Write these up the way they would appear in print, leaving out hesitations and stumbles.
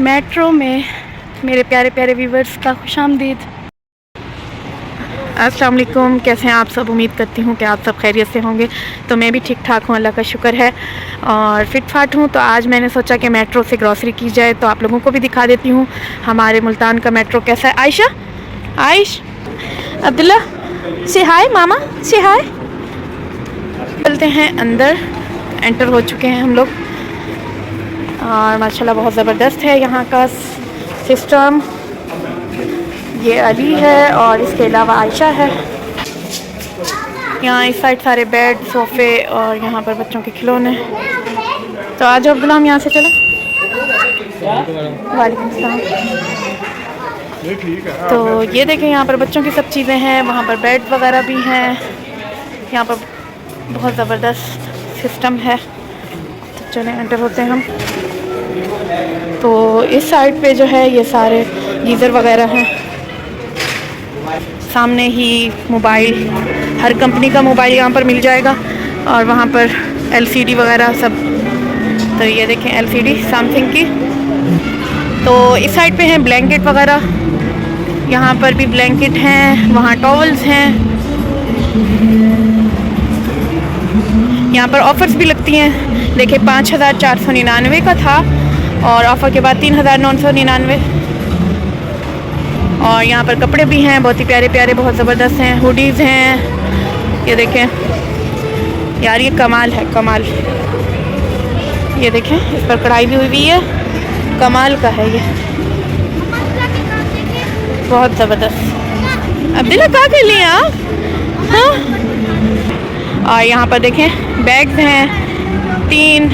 Metro में मेरे प्यारे प्यारे व्यूवर्स का खुशामदीद। अस्सलाम वालेकुम, कैसे हैं आप सब। उम्मीद करती हूँ कि आप सब खैरियत से होंगे। तो मैं भी ठीक ठाक हूँ, अल्लाह का शुक्र है, और फिट फाट हूँ। तो आज मैंने सोचा कि मेट्रो से ग्रॉसरी की जाए, तो आप लोगों को भी दिखा देती हूँ हमारे मुल्तान का मेट्रो कैसा है। आयशा, आयश, अब्दुल्ला, से हाय मामा, से हाय। चलते हैं अंदर, एंटर हो चुके हैं हम लोग, और माशाल्लाह बहुत ज़बरदस्त है यहाँ का सिस्टम। ये अली है और इसके अलावा आयशा है। यहाँ इस साइड सारे बेड, सोफ़े और यहाँ पर बच्चों के खिलौने। तो आज अब्दुल्ला हम यहाँ से चले। वालेकुम सलाम। तो ये देखें, यहाँ पर बच्चों की सब चीज़ें हैं, वहाँ पर बेड वगैरह भी हैं। यहाँ पर बहुत ज़बरदस्त सिस्टम है। तो चलें एंटर होते हैं हम। तो इस साइड पे जो है ये सारे गीज़र वगैरह हैं। सामने ही मोबाइल, हर कंपनी का मोबाइल यहाँ पर मिल जाएगा, और वहाँ पर LCD वगैरह सब। तो ये देखें LCD सैमसंग की। तो इस साइड पे हैं ब्लैंकेट वगैरह, यहाँ पर भी ब्लैंकेट हैं, वहाँ टॉवल्स हैं। यहाँ पर ऑफ़र्स भी लगती हैं। देखिए 5499 का था, और ऑफ़र के बाद 3999। और यहाँ पर कपड़े भी हैं, बहुत ही प्यारे प्यारे, बहुत ज़बरदस्त हैं। हुडीज़ हैं, ये देखें यार, ये कमाल है, कमाल। ये देखें, इस पर कढ़ाई भी हुई है, कमाल का है ये, बहुत ज़बरदस्त। अब्दुल्ला क्या कर लिए आप? हाँ। और यहाँ पर देखें बैग्स हैं 3,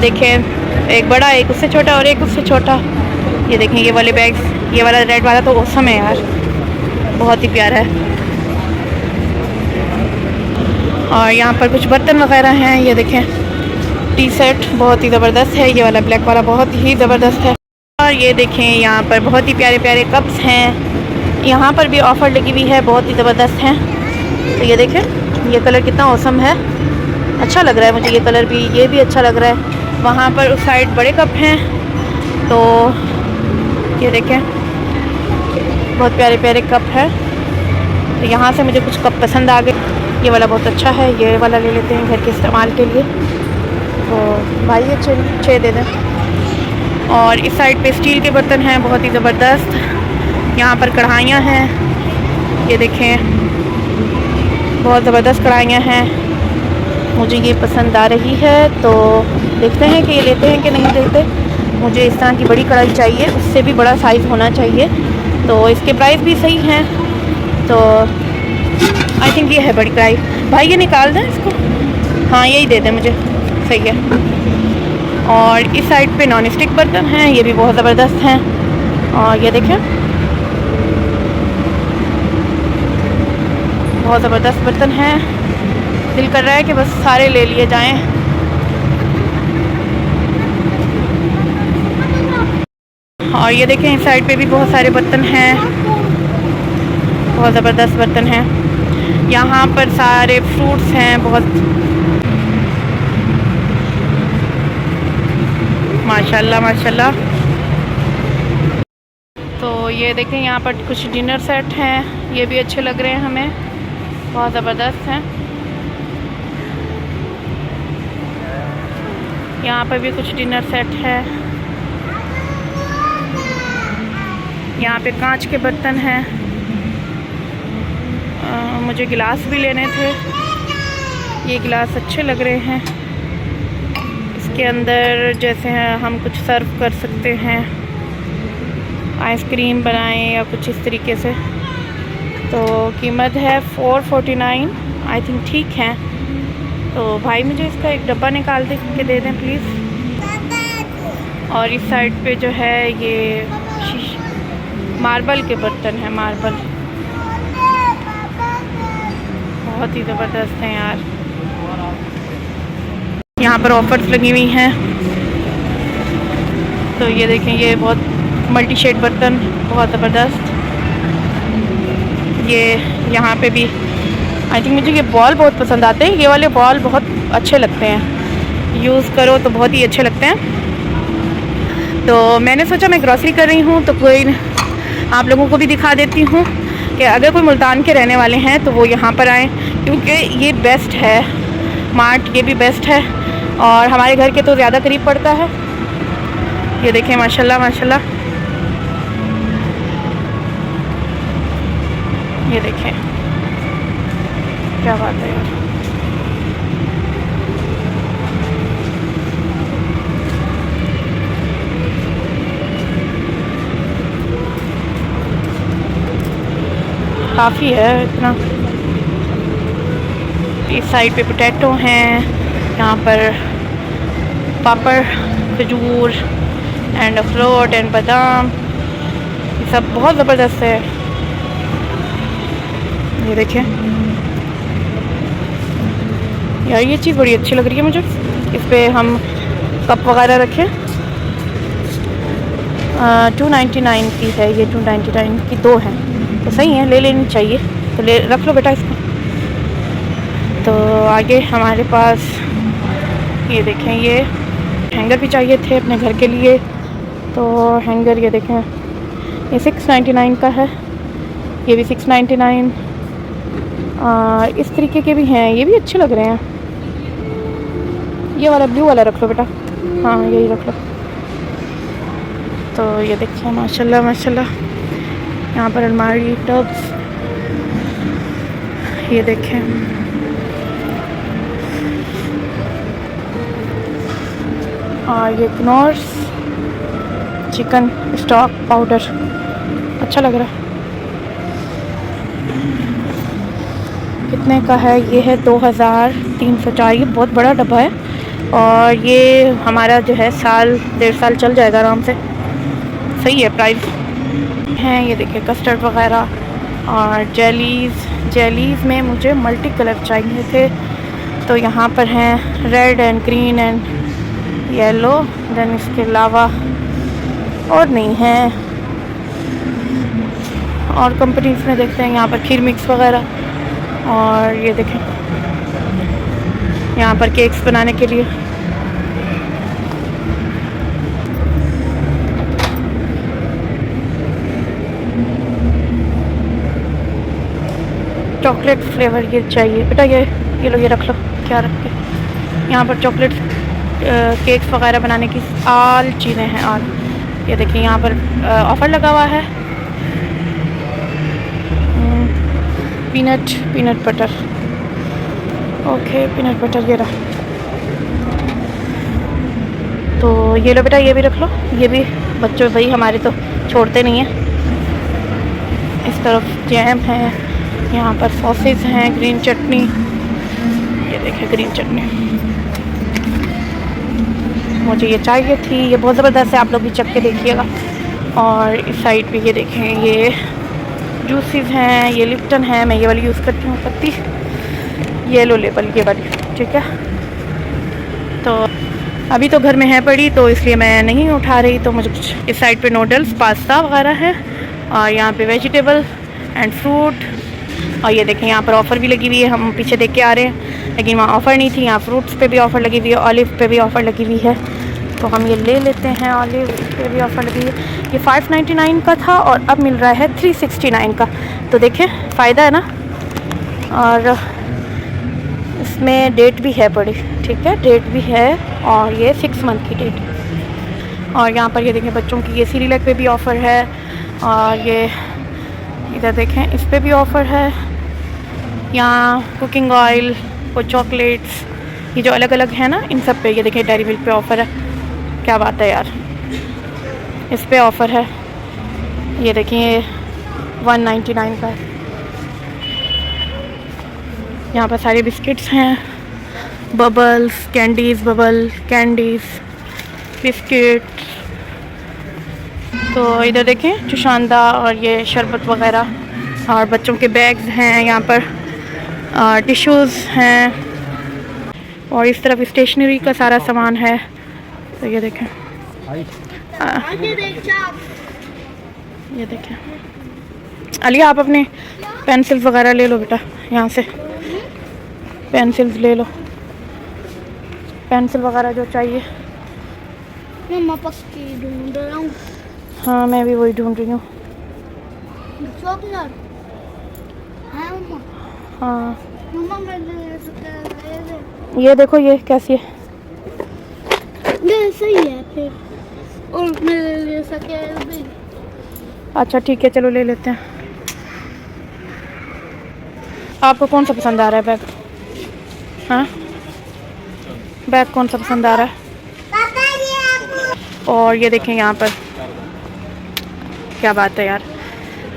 देखें एक बड़ा, एक उससे छोटा और एक उससे छोटा। ये देखें ये वाले बैग्स, ये वाला रेड वाला तो औसम है यार, बहुत ही प्यारा है। और यहाँ पर कुछ बर्तन वगैरह हैं, ये देखें टी सेट बहुत ही ज़बरदस्त है, ये वाला ब्लैक वाला बहुत ही ज़बरदस्त है। और ये देखें यहाँ पर बहुत ही प्यारे प्यारे कप्स हैं, यहाँ पर भी ऑफ़र लगी हुई है, बहुत ही ज़बरदस्त हैं। तो ये देखें, ये कलर कितना औसम है, अच्छा लग रहा है मुझे ये कलर भी, ये भी अच्छा लग रहा है। वहाँ पर उस साइड बड़े कप हैं। तो ये देखें बहुत प्यारे प्यारे कप है। तो यहाँ से मुझे कुछ कप पसंद आ गए। ये वाला बहुत अच्छा है, ये वाला ले लेते हैं घर के इस्तेमाल के लिए। तो भाई ये 6 दे दें। और इस साइड पे स्टील के बर्तन हैं, बहुत ही ज़बरदस्त। यहाँ पर कढ़ाइयाँ हैं, ये देखें बहुत ज़बरदस्त कढ़ाइयाँ हैं, मुझे ये पसंद आ रही है। तो देखते हैं कि ये लेते हैं कि नहीं लेते। मुझे इस तरह की बड़ी कढ़ाई चाहिए, उससे भी बड़ा साइज़ होना चाहिए। तो इसके प्राइस भी सही हैं। तो आई थिंक ये है बड़ी कढ़ाई। भाई ये निकाल दें इसको, हाँ यही दे दें मुझे, सही है। और इस साइड पे नॉन स्टिक बर्तन हैं, ये भी बहुत ज़बरदस्त हैं। और ये देखें बहुत ज़बरदस्त बर्तन हैं, दिल कर रहा है कि बस सारे ले लिए जाएं। और ये देखें इस साइड पे भी बहुत सारे बर्तन हैं, बहुत ज़बरदस्त बर्तन हैं। यहाँ पर सारे फ्रूट्स हैं, बहुत माशाल्लाह माशाल्लाह। तो ये देखें यहाँ पर कुछ डिनर सेट हैं, ये भी अच्छे लग रहे हैं हमें, बहुत ज़बरदस्त हैं। यहाँ पर भी कुछ डिनर सेट है। यहाँ पे कांच के बर्तन हैं। मुझे गिलास भी लेने थे, ये गिलास अच्छे लग रहे हैं। इसके अंदर जैसे हैं हम कुछ सर्व कर सकते हैं, आइसक्रीम बनाएं या कुछ इस तरीके से। तो कीमत है 449, आई थिंक ठीक है। तो भाई मुझे इसका एक डब्बा निकाल के दे दें प्लीज़। और इस साइड पे जो है ये मार्बल के बर्तन हैं, मार्बल बहुत ही ज़बरदस्त हैं यार। यहाँ पर ऑफर्स लगी हुई हैं। तो ये देखें ये बहुत मल्टी शेड बर्तन, बहुत ज़बरदस्त। ये यहाँ पे भी आई थिंक मुझे ये बॉल बहुत पसंद आते हैं, ये वाले बॉल बहुत अच्छे लगते हैं, यूज़ करो तो बहुत ही अच्छे लगते हैं। तो मैंने सोचा मैं ग्रॉसरी कर रही हूँ तो कोई आप लोगों को भी दिखा देती हूँ कि अगर कोई मुल्तान के रहने वाले हैं तो वो यहाँ पर आएँ, क्योंकि ये बेस्ट है मार्ट, ये भी बेस्ट है और हमारे घर के तो ज़्यादा करीब पड़ता है। ये देखें माशाल्लाह माशाल्लाह, ये देखें क्या बात है यार। काफ़ी है इतना। इस साइड पे पोटैटो हैं, यहाँ पर पापड़, खजूर एंड अखरोट एंड बादाम, ये सब बहुत ज़बरदस्त है। ये देखिए यार, ये चीज़ बड़ी अच्छी लग रही है मुझे। इस पे हम कप वगैरह रखें। 299 की है ये, 299 की दो हैं तो सही है, ले लेनी चाहिए। तो ले रख लो बेटा इसको। तो आगे हमारे पास ये देखें, ये हैंगर भी चाहिए थे अपने घर के लिए। तो हैंगर ये देखें, ये 699 का है, ये भी 699। इस तरीके के भी हैं, ये भी अच्छे लग रहे हैं। ये वाला ब्लू वाला रख लो बेटा, हाँ यही रख लो। तो ये देखिए माशाल्लाह माशाल्लाह, यहाँ पर अलमारी, टब्स, ये देखें और ये कनौर्स चिकन स्टॉक पाउडर अच्छा लग रहा है। कितने का है ये? है 2304। ये बहुत बड़ा डब्बा है और ये हमारा जो है साल 1.5 साल चल जाएगा आराम से। सही है प्राइस हैं। ये देखिए कस्टर्ड वगैरह और जेलीज़ में मुझे मल्टी कलर चाहिए थे तो यहाँ पर हैं red and green and yellow. Then इसके अलावा और नहीं है। और कंपनीज में देखते हैं यहाँ पर खीर मिक्स वगैरह। और ये देखें यहाँ पर केक्स बनाने के लिए चॉकलेट फ्लेवर ये चाहिए बेटा। ये लो, ये रख लो, क्या रख के। यहाँ पर चॉकलेट केक्स वगैरह बनाने की आल चीज़ें हैं। और ये देखिए यहाँ पर ऑफ़र लगा हुआ है। Peanut butter, okay peanut butter ये रहा। तो ये लो बेटा, ये भी रख लो। ये भी बच्चों भाई हमारे तो छोड़ते नहीं हैं। इस तरफ जैम है, यहाँ पर सॉसेज हैं, ग्रीन चटनी, ये देखिए ग्रीन चटनी मुझे ये चाहिए थी। ये बहुत ज़बरदस्त है, आप लोग भी चख के देखिएगा। और इस साइड पे ये देखें, ये जूसेस हैं, ये लिप्टन है, मैं ये वाली यूज़ करती हूँ पत्ती, येलो लेबल ये वाली, ठीक है। तो अभी तो घर में है पड़ी तो इसलिए मैं नहीं उठा रही। तो मुझे कुछ इस साइड पे नूडल्स, पास्ता वगैरह है और यहाँ पे वेजिटेबल एंड फ्रूट। और ये देखें यहाँ पर ऑफ़र भी लगी हुई है, हम पीछे देख के आ रहे हैं लेकिन वहाँ ऑफ़र नहीं थी। यहाँ फ्रूट्स पे भी ऑफ़र लगी हुई है, ऑलिव पे भी ऑफ़र लगी हुई है तो हम ये ले लेते हैं। ऑलिव पे भी ऑफ़र लगी है। ये 599 का था और अब मिल रहा है 369 का। तो देखें फ़ायदा है ना। और इसमें डेट भी है पड़ी, ठीक है, डेट भी है और ये 6 मंथ की डेट। और यहाँ पर ये देखें बच्चों की ये सीरियलक पे भी ऑफ़र है। और ये इधर देखें इस पे भी ऑफ़र है। यहाँ कुकिंग ऑयल और चॉकलेट्स, ये जो अलग अलग है ना, इन सब पे ये देखें डेयरी मिल्क पे ऑफ़र है। क्या बात है यार, इस पे ऑफ़र है। ये देखिए 199 का है। यहाँ पर सारे बिस्किट्स हैं, बबल्स, कैंडीज़, बिस्किट। तो इधर देखें चुशांदा और ये शरबत वगैरह और बच्चों के बैग्स हैं। यहाँ पर टिश्यूज़ हैं और इस तरफ स्टेशनरी का सारा सामान है। तो ये देखें ये देखें अलिया, आप अपने पेंसिल्स वगैरह ले लो बेटा, यहाँ से पेंसिल्स ले लो, पेंसिल वगैरह जो चाहिए। मम्मा पक्की ढूंढ रहा हूँ। हाँ मैं भी वही ढूंढ रही हूँ। शॉर्पनर है मम्मा। हाँ मम्मा मेरे से ये देखो, ये कैसी है? ये सही है फिर, और मेरे लिए स्केल भी। अच्छा ठीक है, चलो ले लेते हैं। आपको कौन सा पसंद आ रहा है बैग? हाँ बैग कौन सा पसंद आ रहा है? और ये देखें यहाँ पर, क्या बात है यार,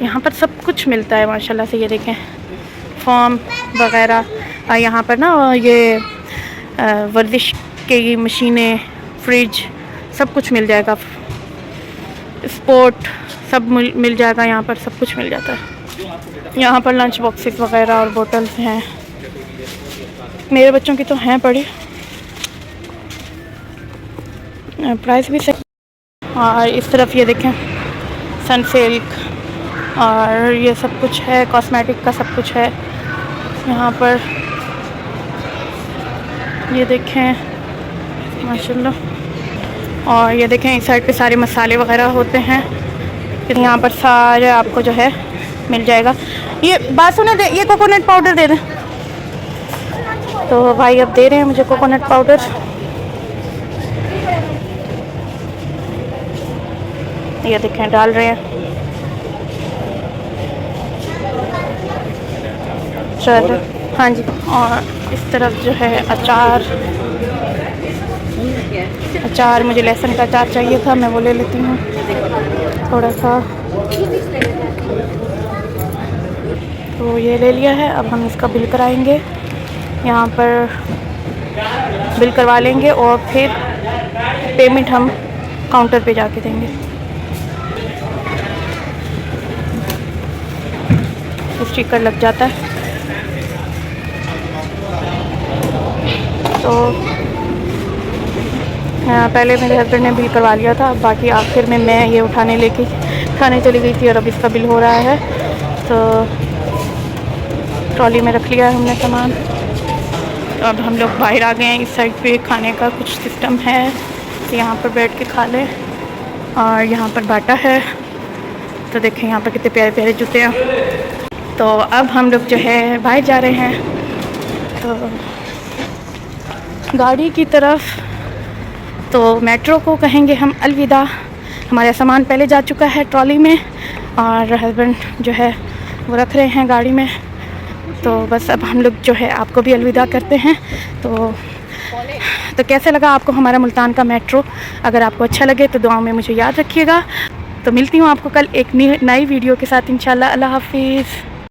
यहाँ पर सब कुछ मिलता है माशाल्लाह से। ये देखें फॉर्म वगैरह, यहाँ पर ना ये वर्जिश की मशीनें, फ्रिज, सब कुछ मिल जाएगा। स्पोर्ट सब मिल जाएगा यहाँ पर, सब कुछ मिल जाता है। यहाँ पर लंच बॉक्सेस वगैरह और बोतल्स हैं। मेरे बच्चों की तो हैं पड़ी, प्राइस भी सही। और इस तरफ ये देखें सनसिल्क और ये सब कुछ है, कॉस्मेटिक का सब कुछ है यहाँ पर। ये देखें माशाल्लाह। और ये देखें इस साइड पे सारे मसाले वगैरह होते हैं। फिर यहाँ पर सारे आपको जो है मिल जाएगा। ये बात सुने दे, ये कोकोनट पाउडर दे दें। तो भाई अब दे रहे हैं मुझे कोकोनट पाउडर। ये देखें डाल रहे हैं। चलो हाँ जी। और इस तरफ जो है अचार, अचार मुझे लहसुन का अचार चाहिए था, मैं वो ले लेती हूँ थोड़ा सा। तो ये ले लिया है। अब हम इसका बिल कराएंगे, यहाँ पर बिल करवा लेंगे और फिर पेमेंट हम काउंटर पे जाके देंगे। स्टिकर लग जाता है। तो पहले मेरे हस्बैंड ने बिल करवा लिया था, बाकी आखिर में मैं ये उठाने चली गई थी और अब इसका बिल हो रहा है। तो ट्रॉली में रख लिया है हमने सामान। तो अब हम लोग बाहर आ गए हैं। इस साइड पे खाने का कुछ सिस्टम है, तो यहाँ पर बैठ के खा लें। और यहाँ पर बाटा है। तो देखें यहाँ पर कितने प्यारे प्यारे जूते हैं। तो अब हम लोग जो है बाहर जा रहे हैं, तो गाड़ी की तरफ। तो मेट्रो को कहेंगे हम अलविदा। हमारा सामान पहले जा चुका है ट्रॉली में और हस्बैंड जो है वो रख रहे हैं गाड़ी में। तो बस अब हम लोग जो है आपको भी अलविदा करते हैं। तो कैसे लगा आपको हमारा मुल्तान का मेट्रो? अगर आपको अच्छा लगे तो दुआओं में मुझे याद रखिएगा। तो मिलती हूँ आपको कल एक नई वीडियो के साथ इंशाल्लाह। अल्लाह हाफिज़।